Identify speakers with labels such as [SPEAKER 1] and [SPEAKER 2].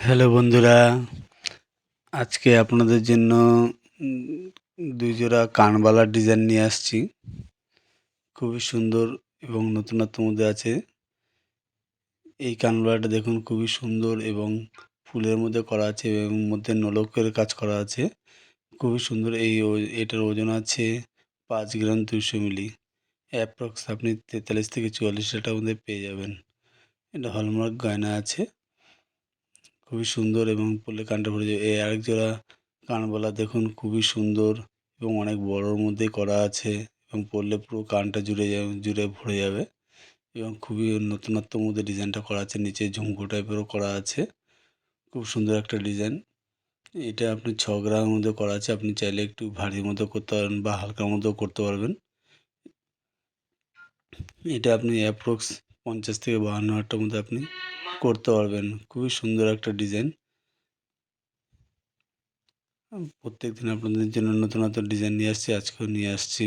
[SPEAKER 1] Hello বন্ধুরা, আজকে আপনাদের জন্য উম ২ জোড়া কানবালার ডিজাইন নিয়ে আসছি। খুবই সুন্দর এবং নতুনত্বের মধ্যে আছে। এই কানবালাটা দেখুন খুবই সুন্দর এবং ফুলের মধ্যে করা আছে এবং মধ্যে নোলকের কাজ করা আছে। খুবই সুন্দর এটার ওজন আছে ৫ গ্রাম ২০০ মিলি। অ্যাপ্রক্স আপনি ৪৩ থেকে ৪৪ টাকার মধ্যে পেয়ে যাবেন। এটা হলমার্ক গয়না আছে। খুবই সুন্দর এবং পরলে কানটা ভরে যাবে। এই আরেক জোড়া কানবালা দেখুন খুবই সুন্দর এবং অনেক বড়োর মধ্যে করা আছে এবং পরলে পুরো কানটা জুড়ে ভরে যাবে এবং খুবই নতুনত্বের মধ্যে ডিজাইনটা করা আছে। নিচে ঝুমকো টাইপেরও করা আছে। খুব সুন্দর একটা ডিজাইন। এটা আপনি ৬ গ্রামের মধ্যে করা আছে। আপনি চাইলে একটু ভারীর মধ্যেও করতে পারবেন বা হালকার মধ্যেও করতে পারবেন। এটা আপনি অ্যাপ্রক্স ৫০ থেকে ৫২ হাজার টাকার মধ্যে আপনি করতে পারবেন। খুবই সুন্দর একটা ডিজাইন। প্রত্যেকদিন আপনাদের জন্য নতুন ডিজাইন নিয়ে আসছি। আজকেও নিয়ে আসছি।